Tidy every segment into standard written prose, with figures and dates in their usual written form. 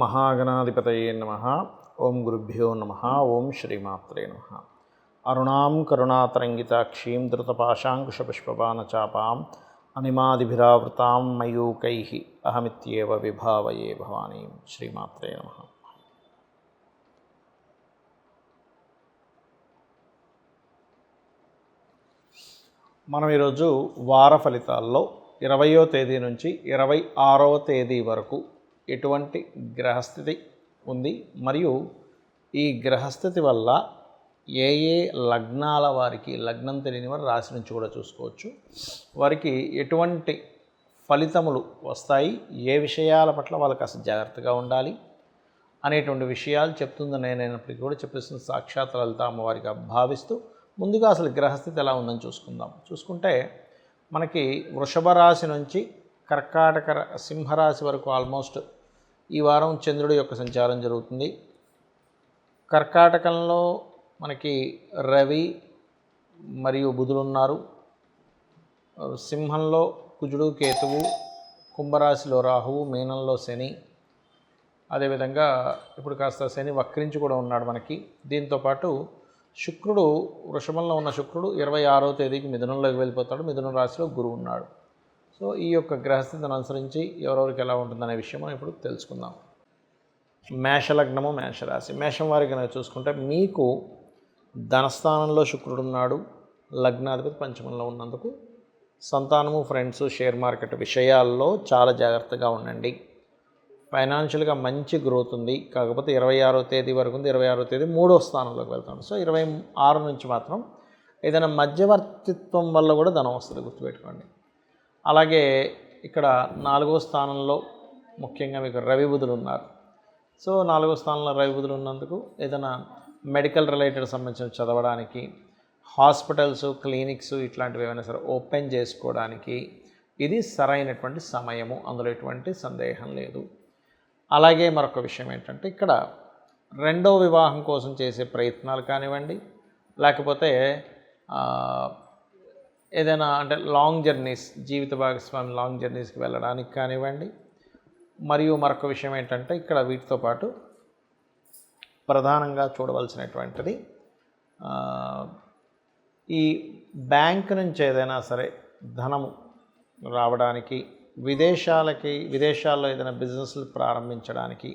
మహాగణాధిపతయే నమః. ఓం గురుభ్యో నమః. ఓం శ్రీమాత్రే నమః. అరుణాం కరుణాతరంగితాక్షీం ధృతపాశాంకుశపుష్పబాణచాపాం అనిమాదిభిరావృతాం మయూకైః అహమిత్యేవ విభావయే భవానీం. శ్రీమాత్రే నమః. మనం ఈరోజు వార ఫలితాల్లో 20వ తేదీ నుంచి 26వ తేదీ వరకు ఎటువంటి గ్రహస్థితి ఉంది, మరియు ఈ గ్రహస్థితి వల్ల ఏ ఏ లగ్నాల వారికి, లగ్నం తెలియని వారు రాశి నుంచి కూడా చూసుకోవచ్చు, వారికి ఎటువంటి ఫలితములు వస్తాయి, ఏ విషయాల పట్ల వాళ్ళకి అసలు జాగ్రత్తగా ఉండాలి అనేటువంటి విషయాలు చెప్తుంది నేనైనప్పటికీ కూడా చెప్పేసిన సాక్షాత్ లలిత అమ్మవారిగా భావిస్తూ ముందుగా అసలు గ్రహస్థితి ఎలా ఉందని చూసుకుందాం. చూసుకుంటే మనకి వృషభ రాశి నుంచి కర్కాటక సింహరాశి వరకు ఆల్మోస్ట్ ఈ వారం చంద్రుడి యొక్క సంచారం జరుగుతుంది. కర్కాటకంలో మనకి రవి మరియు బుధులు ఉన్నారు. సింహంలో కుజుడు కేతువు, కుంభరాశిలో రాహువు, మీనంలో శని, అదేవిధంగా ఇప్పుడు కాస్త శని వక్రించి కూడా ఉన్నాడు మనకి. దీంతోపాటు శుక్రుడు, వృషభంలో ఉన్న శుక్రుడు 26వ తేదీకి మిథునంలోకి వెళ్ళిపోతాడు. మిథున రాశిలో గురువు ఉన్నాడు. సో ఈ యొక్క గ్రహస్థితిని అనుసరించి ఎవరెవరికి ఎలా ఉంటుందనే విషయం మనం ఇప్పుడు తెలుసుకుందాం. మేషలగ్నము, మేషరాశి. మేషం వారికి కనుక చూసుకుంటే మీకు ధనస్థానంలో శుక్రుడు ఉన్నాడు. లగ్నాధిపతి పంచమంలో ఉన్నందుకు సంతానము, ఫ్రెండ్స్, షేర్ మార్కెట్ విషయాల్లో చాలా జాగ్రత్తగా ఉండండి. ఫైనాన్షియల్గా మంచి గ్రోత్ ఉంది. కాకపోతే 26వ తేదీ వరకు ఉంది. 26వ తేదీ 3వ స్థానంలోకి వెళ్తాడు. సో 26 నుంచి మాత్రం ఏదైనా మధ్యవర్తిత్వం వల్ల కూడా ధనం వస్తుంది, గుర్తుపెట్టుకోండి. అలాగే ఇక్కడ 4వ స్థానంలో ముఖ్యంగా మీకు రవి బుధులు ఉన్నారు. సో 4వ స్థానంలో రవి బుధులు ఉన్నందుకు ఏదైనా మెడికల్ రిలేటెడ్ సంబంధించిన చదవడానికి, హాస్పిటల్స్, క్లినిక్స్ ఇట్లాంటివి ఏమైనా సరే ఓపెన్ చేసుకోవడానికి ఇది సరైనటువంటి సమయము, అందులో ఎటువంటి సందేహం లేదు. అలాగే మరొక విషయం ఏంటంటే ఇక్కడ రెండవ వివాహం కోసం చేసే ప్రయత్నాలు కానివ్వండి, లేకపోతే ఏదైనా అంటే లాంగ్ జర్నీస్, జీవిత భాగస్వామి లాంగ్ జర్నీస్కి వెళ్ళడానికి కానివ్వండి. మరియు మరొక విషయం ఏంటంటే ఇక్కడ వీటితో పాటు ప్రధానంగా చూడవలసినటువంటిది ఈ బ్యాంక్ నుంచి ఏదైనా సరే ధనము రావడానికి, విదేశాల్లో ఏదైనా బిజినెస్లు ప్రారంభించడానికి,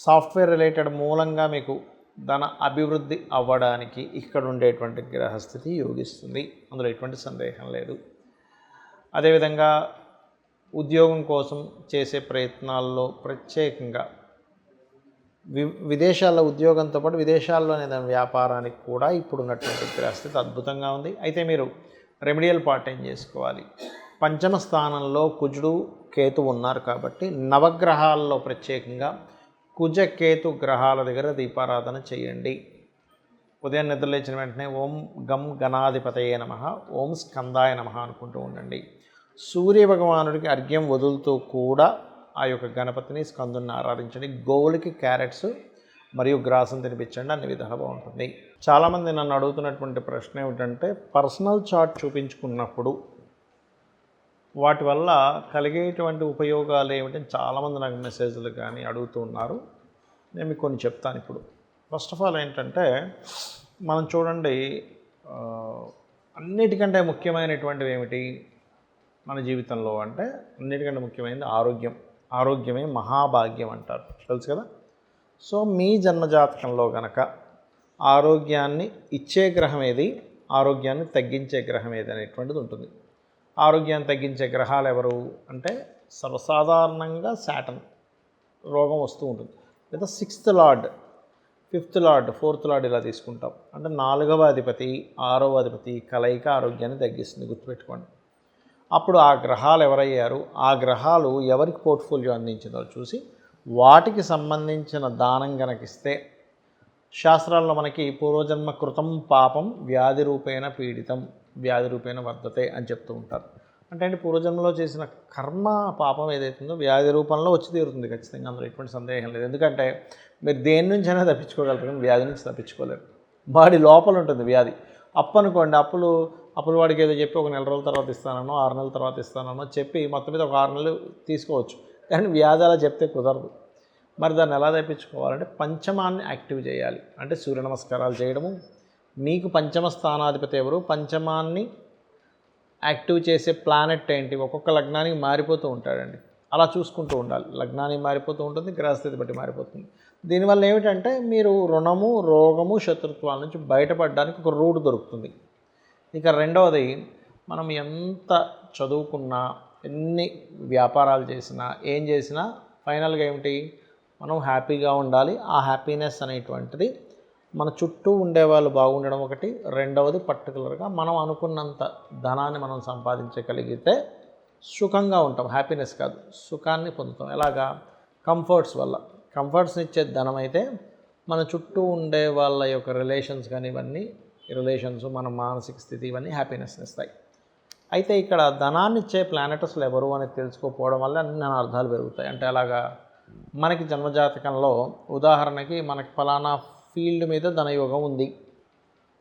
సాఫ్ట్వేర్ రిలేటెడ్ మూలంగా మీకు ధన అభివృద్ధి అవ్వడానికి ఇక్కడ ఉండేటువంటి గ్రహస్థితి యోగిస్తుంది, అందులో ఎటువంటి సందేహం లేదు. అదేవిధంగా ఉద్యోగం కోసం చేసే ప్రయత్నాల్లో ప్రత్యేకంగా విదేశాల్లో ఉద్యోగంతో పాటు విదేశాల్లోనే ఏదైనా వ్యాపారానికి కూడా ఇప్పుడు ఉన్నటువంటి గ్రహస్థితి అద్భుతంగా ఉంది. అయితే మీరు రెమెడియల్ పార్ట్ ఏం చేసుకోవాలి, పంచమ స్థానంలో కుజుడు కేతు ఉన్నారు కాబట్టి నవగ్రహాల్లో ప్రత్యేకంగా కుజ కేతు గ్రహాల దగ్గర దీపారాధన చేయండి. ఉదయం నిద్రలేచిన వెంటనే ఓం గం గణాధిపతయే నమః, ఓం స్కందాయ నమః అనుకుంటూ ఉండండి. సూర్య భగవానుడికి అర్ఘ్యం వదులుతూ కూడా ఆ యొక్క గణపతిని, స్కందుని ఆరాధించండి. గోవులకి క్యారెట్స్ మరియు గ్రాసం తినిపించండి, అన్ని విధాలు బాగుంటుంది. చాలామంది నన్ను అడుగుతున్నటువంటి ప్రశ్న ఏమిటంటే పర్సనల్ చార్ట్ చూపించుకున్నప్పుడు వాటి వల్ల కలిగేటువంటి ఉపయోగాలు ఏమిటని చాలామంది నాకు మెసేజ్లు కానీ అడుగుతూ ఉన్నారు. నేను మీకు కొన్ని చెప్తాను ఇప్పుడు. ఫస్ట్ ఆఫ్ ఆల్ ఏంటంటే మనం చూడండి, అన్నిటికంటే ముఖ్యమైనటువంటివి ఏమిటి మన జీవితంలో అంటే అన్నిటికంటే ముఖ్యమైనది ఆరోగ్యం. ఆరోగ్యమే మహాభాగ్యం అంటారు, తెలుసు కదా. సో మీ జన్మజాతకంలో కనుక ఆరోగ్యాన్ని ఇచ్చే గ్రహం ఏది, ఆరోగ్యాన్ని తగ్గించే గ్రహం ఏది అనేటువంటిది ఉంటుంది. ఆరోగ్యాన్ని తగ్గించే గ్రహాలు ఎవరు అంటే సర్వసాధారణంగా శాటర్న్ రోగం వస్తూ ఉంటుంది, లేదా 6th lord, 5th lord, 4th lord ఇలా తీసుకుంటాం. అంటే 4వ అధిపతి 6వ అధిపతి కలయిక ఆరోగ్యాన్ని తగ్గిస్తుంది, గుర్తుపెట్టుకోండి. అప్పుడు ఆ గ్రహాలు ఎవరయ్యారు, ఆ గ్రహాలు ఎవరికి పోర్ట్ఫోలియో అందించిందో చూసి వాటికి సంబంధించిన దానం గనకిస్తే, శాస్త్రాల్లో మనకి పూర్వజన్మ కృతం పాపం వ్యాధి రూపేణ పీడితం వ్యాధి రూపేణ వర్ధతే అని చెప్తూ ఉంటారు. అంటే పూర్వజన్మలో చేసిన కర్మ పాపం ఏదైతుందో వ్యాధి రూపంలో వచ్చి తీరుతుంది ఖచ్చితంగా, అందులో ఎటువంటి సందేహం లేదు. ఎందుకంటే మీరు దేని నుంచి అయినా తప్పించుకోగలుగుతారు, కానీ వ్యాధి నుంచి తప్పించుకోలేరు. బాడీ లోపల ఉంటుంది వ్యాధి. అప్పు అనుకోండి, అప్పులు వాడికి ఏదో చెప్పి ఒక 4 రోజుల తర్వాత ఇస్తానో 6 నెలల తర్వాత ఇస్తానో చెప్పి మొత్తం మీద ఒక 6 నెలలు తీసుకోవచ్చు, కానీ వ్యాధి అలా చెప్తే కుదరదు. మరి దాన్ని ఎలా తెప్పించుకోవాలంటే పంచమాన్ని యాక్టివ్ చేయాలి. అంటే సూర్య నమస్కారాలు చేయడము, మీకు పంచమ స్థానాధిపతి ఎవరు, పంచమాన్ని యాక్టివ్ చేసే ప్లానెట్ ఏంటి, ఒక్కొక్క లగ్నానికి మారిపోతూ ఉంటాడండి. అలా చూసుకుంటూ ఉండాలి. లగ్నానికి మారిపోతూ ఉంటుంది, గ్రహస్థితి బట్టి మారిపోతుంది. దీనివల్ల ఏమిటంటే మీరు రుణము, రోగము, శత్రుత్వాల నుంచి బయటపడడానికి ఒక రూట్ దొరుకుతుంది. ఇక రెండవది, మనం ఎంత చదువుకున్నా, ఎన్ని వ్యాపారాలు చేసినా, ఏం చేసినా ఫైనల్గా ఏమిటి, మనం హ్యాపీగా ఉండాలి. ఆ హ్యాపీనెస్ అనేటువంటిది మన చుట్టూ ఉండేవాళ్ళు బాగుండడం ఒకటి, రెండవది పర్టికులర్గా మనం అనుకున్నంత ధనాన్ని మనం సంపాదించగలిగితే సుఖంగా ఉంటాం. హ్యాపీనెస్ కాదు, సుఖాన్ని పొందుతాం. ఎలాగా? కంఫర్ట్స్ వల్ల. కంఫర్ట్స్ని ఇచ్చే ధనం అయితే మన చుట్టూ ఉండే వాళ్ళ యొక్క రిలేషన్స్ కానీ ఇవన్నీ రిలేషన్స్, మన మానసిక స్థితి ఇవన్నీ హ్యాపీనెస్ని ఇస్తాయి. అయితే ఇక్కడ ధనాన్ని ఇచ్చే ప్లానెట్ అసలు ఎవరు అని తెలుసుకోకపోవడం వల్ల అన్ని అర్థాలు పెరుగుతాయి. అంటే అలాగా మనకి జన్మజాతకంలో ఉదాహరణకి మనకి ఫలానా ఫీల్డ్ మీద ధనయోగం ఉంది.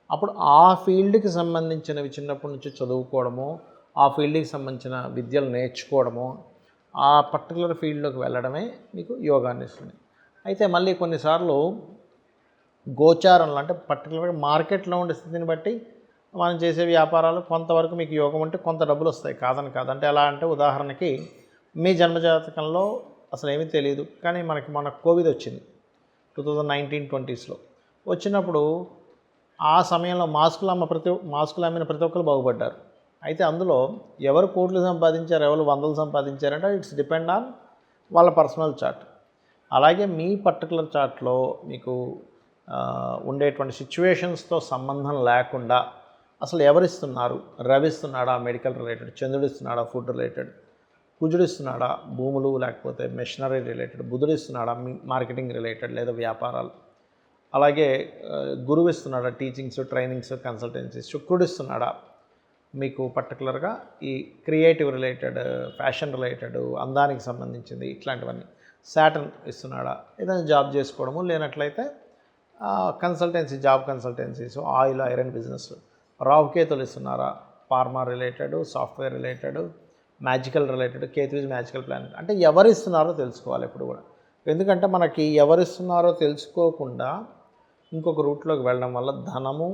అప్పుడు ఆ ఫీల్డ్కి సంబంధించినవి చిన్నప్పటి నుంచి చదువుకోవడము, ఆ ఫీల్డ్కి సంబంధించిన విద్యలు నేర్చుకోవడము, ఆ పర్టికులర్ ఫీల్డ్లోకి వెళ్ళడమే మీకు యోగాన్ని ఇస్తుంది. అయితే మళ్ళీ కొన్నిసార్లు గోచారంలో అంటే పర్టికులర్గా మార్కెట్లో ఉండే స్థితిని బట్టి మనం చేసే వ్యాపారాలు కొంతవరకు మీకు యోగం ఉంటే కొంత డబ్బులు వస్తాయి, కాదని కాదు. అంటే ఎలా అంటే ఉదాహరణకి మీ జన్మజాతకంలో అసలు ఏమీ తెలియదు, కానీ మన కోవిడ్ వచ్చింది 2019-20 వచ్చినప్పుడు ఆ సమయంలో మాస్కులు అమ్మిన ప్రతి ఒక్కరు బాగుపడ్డారు. అయితే అందులో ఎవరు కోట్లు సంపాదించారు, ఎవరు వందలు సంపాదించారంటే ఇట్స్ డిపెండ్ ఆన్ వాళ్ళ పర్సనల్ చార్ట్. అలాగే మీ పర్టికులర్ చార్ట్లో మీకు ఉండేటువంటి సిచ్యువేషన్స్తో సంబంధం లేకుండా అసలు ఎవరిస్తున్నారు, రవి ఇస్తున్నాడా మెడికల్ రిలేటెడ్, చంద్రుడు ఇస్తున్నాడా ఫుడ్ రిలేటెడ్, కుజుడు ఇస్తున్నాడా భూములు లేకపోతే మెషినరీ రిలేటెడ్, బుధుడు ఇస్తున్నాడా మార్కెటింగ్ రిలేటెడ్ లేదా వ్యాపారాలు, అలాగే గురువు ఇస్తున్నాడా టీచింగ్స్, ట్రైనింగ్స్, కన్సల్టెన్సీస్, శుక్రుడు ఇస్తున్నాడా మీకు పర్టికులర్గా ఈ క్రియేటివ్ రిలేటెడ్, ఫ్యాషన్ రిలేటెడ్, అందానికి సంబంధించింది ఇట్లాంటివన్నీ, సాటర్న్ ఇస్తున్నాడా, ఏదైనా జాబ్ చేసుకోవడము, లేనట్లయితే consultancy, job consultancies, oil iron business, రాహుకేతులు ఇస్తున్నారా, pharma related, software related, magical related, Ketu is magical planet. అంటే ఎవరిస్తున్నారో తెలుసుకోవాలి ఎప్పుడు కూడా. ఎందుకంటే మనకి ఎవరిస్తున్నారో తెలుసుకోకుండా ఇంకొక రూట్లోకి వెళ్ళడం వల్ల ధనము,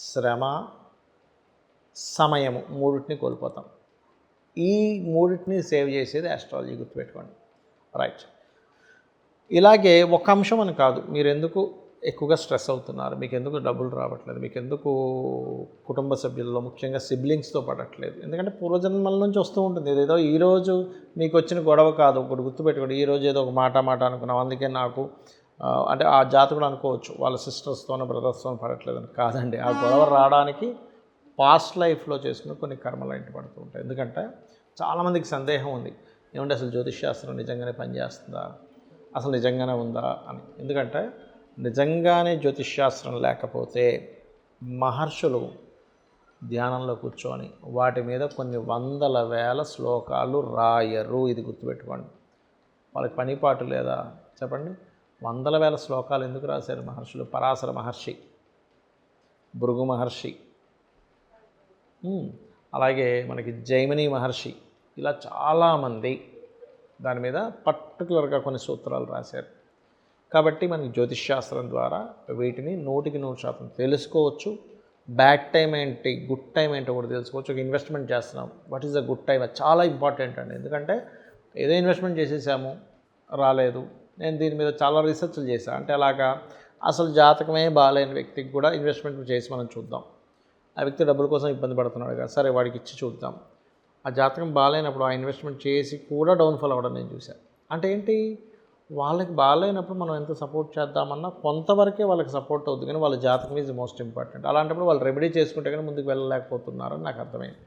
శ్రమ, సమయము మూడింటిని కోల్పోతాం. ఈ మూడింటిని సేవ్ చేసేది ఆస్ట్రాలజీ, గుర్తుపెట్టుకోండి. రైట్. ఇలాగే ఒక అంశం అని కాదు, మీరు ఎందుకు ఎక్కువగా స్ట్రెస్ అవుతున్నారు, మీకు ఎందుకు డబ్బులు రావట్లేదు, మీకు ఎందుకు కుటుంబ సభ్యుల్లో ముఖ్యంగా సిబ్లింగ్స్తో పడట్లేదు, ఎందుకంటే పూర్వజన్మల నుంచి వస్తూ ఉంటుంది. ఏదో ఈరోజు మీకు వచ్చిన గొడవ కాదు, ఒకటి గుర్తుపెట్టుకోండి. ఈరోజు ఏదో ఒక మాట అనుకున్నాం, అందుకే నాకు అంటే ఆ జాతకుడు అనుకోవచ్చు వాళ్ళ సిస్టర్స్తోనో బ్రదర్స్తోనో పడట్లేదని. కాదండి, ఆ గొడవ రావడానికి పాస్ట్ లైఫ్లో చేసుకుని కొన్ని కర్మలు ఇంటి పడుతూ ఉంటాయి. ఎందుకంటే చాలామందికి సందేహం ఉంది, ఏమంటే అసలు జ్యోతిష్శాస్త్రం నిజంగానే పనిచేస్తుందా, అసలు నిజంగానే ఉందా అని. ఎందుకంటే నిజంగానే జ్యోతిష్శాస్త్రం లేకపోతే మహర్షులు ధ్యానంలో కూర్చొని వాటి మీద కొన్ని వందల వేల శ్లోకాలు రాయరు. ఇది గుర్తుపెట్టుకోండి. వాళ్ళకి పనిపాటు లేదా చెప్పండి? వందల వేల శ్లోకాలు ఎందుకు రాశారు మహర్షులు? పరాశర మహర్షి, భృగు మహర్షి, అలాగే మనకి జైమిని మహర్షి, ఇలా చాలామంది దాని మీద పర్టికులర్గా కొన్ని సూత్రాలు రాశారు. కాబట్టి మనకి జ్యోతిష్శాస్త్రం ద్వారా వీటిని 100% తెలుసుకోవచ్చు. బ్యాడ్ టైం ఏంటి, గుడ్ టైం ఏంటో కూడా తెలుసుకోవచ్చు. ఒక ఇన్వెస్ట్మెంట్ చేస్తున్నాం, what is the good time, అది చాలా ఇంపార్టెంట్ అండి. ఎందుకంటే ఏదో ఇన్వెస్ట్మెంట్ చేసేసాము, రాలేదు. నేను దీని మీద చాలా రీసెర్చ్లు చేశాను. అంటే అలాగా అసలు జాతకమే బాగాలేని వ్యక్తికి కూడా ఇన్వెస్ట్మెంట్ చేసి మనం చూద్దాం. ఆ వ్యక్తి డబ్బుల కోసం ఇబ్బంది పడుతున్నాడు కదా, సరే వాడికి ఇచ్చి చూద్దాం. ఆ జాతకం బాగాలేనప్పుడు ఆ ఇన్వెస్ట్మెంట్ చేసి కూడా డౌన్ఫాల్ అవ్వడం నేను చూశాను. అంటే ఏంటి, వాళ్ళకి బాగాలేనప్పుడు మనం ఎంత సపోర్ట్ చేద్దామన్నా కొంతవరకే వాళ్ళకి సపోర్ట్ అవుతుంది, కానీ వాళ్ళ జాతకం ఈజ్ మోస్ట్ ఇంపార్టెంట్. అలాంటప్పుడు వాళ్ళు రెమెడీ చేసుకుంటే కానీ ముందుకు వెళ్ళలేకపోతున్నారని నాకు అర్థమైంది.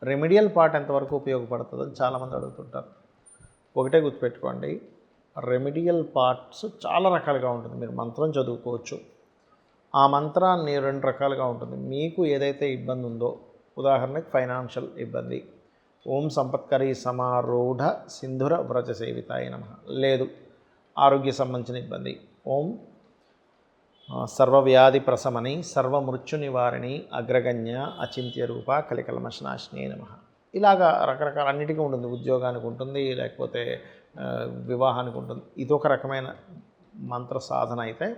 రెమెడియల్ పార్ట్ ఎంతవరకు ఉపయోగపడుతుందని చాలామంది అడుగుతుంటారు. ఒకటే గుర్తుపెట్టుకోండి, రెమెడియల్ పార్ట్స్ చాలా రకాలుగా ఉంటుంది. మీరు మంత్రం చదువుకోవచ్చు, ఆ మంత్రాన్ని 2 రకాలుగా ఉంటుంది. మీకు ఏదైతే ఇబ్బంది ఉందో, ఉదాహరణకి ఫైనాన్షియల్ ఇబ్బంది, ఓం సంపత్కరీ సమారూఢ సింధుర వ్రజ సేవితాయ నమః, లేదు ఆరోగ్య సంబంధించిన ఇబ్బంది, ఓం సర్వవ్యాధి ప్రశమని సర్వమృత్యు నివారిణి అగ్రగణ్య అచింత్య రూప కలికల్మషనాశినే నమః. ఇలాగా రకరకాల అన్నిటికీ ఉంటుంది. ఉద్యోగానికి ఉంటుంది, లేకపోతే వివాహానికి ఉంటుంది. ఇదొక రకమైన మంత్ర సాధన అయితే,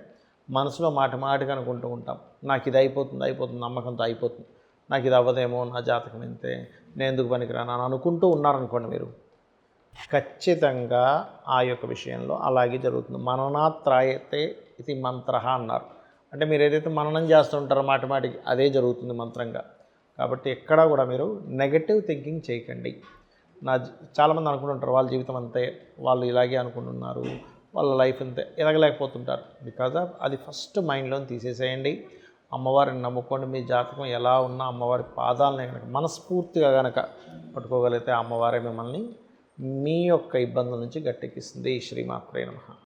మనసులో మాటిగా అనుకుంటూ ఉంటాం, నాకు ఇది అయిపోతుంది నమ్మకంతో అయిపోతుంది, నాకు ఇది అవ్వదేమో, నా జాతకం ఇంతే, నేను ఎందుకు పనికిరాను అని అనుకుంటూ ఉన్నారనుకోండి, మీరు ఖచ్చితంగా ఆ యొక్క విషయంలో అలాగే జరుగుతుంది. మననాత్రాయతే ఇది మంత్ర అన్నారు. అంటే మీరు ఏదైతే మననం చేస్తుంటారో మాటికి అదే జరుగుతుంది మంత్రంగా. కాబట్టి ఎక్కడా కూడా మీరు నెగటివ్ థింకింగ్ చేయకండి. చాలామంది అనుకుంటుంటారు వాళ్ళ జీవితం అంతే, వాళ్ళు ఇలాగే అనుకుంటున్నారు, వాళ్ళ లైఫ్ అంతే, ఎదగలేకపోతుంటారు. బికాజ్ ఆఫ్ అది ఫస్ట్ మైండ్లో తీసేసేయండి. అమ్మవారిని నమ్ముకోండి. మీ జాతకం ఎలా ఉన్నా అమ్మవారి పాదాలని కనుక మనస్ఫూర్తిగా కనుక పట్టుకోగలిగితే అమ్మవారే మిమ్మల్ని మీ యొక్క ఇబ్బందుల నుంచి గట్టెక్కిస్తుంది. శ్రీమాత్రే నమః.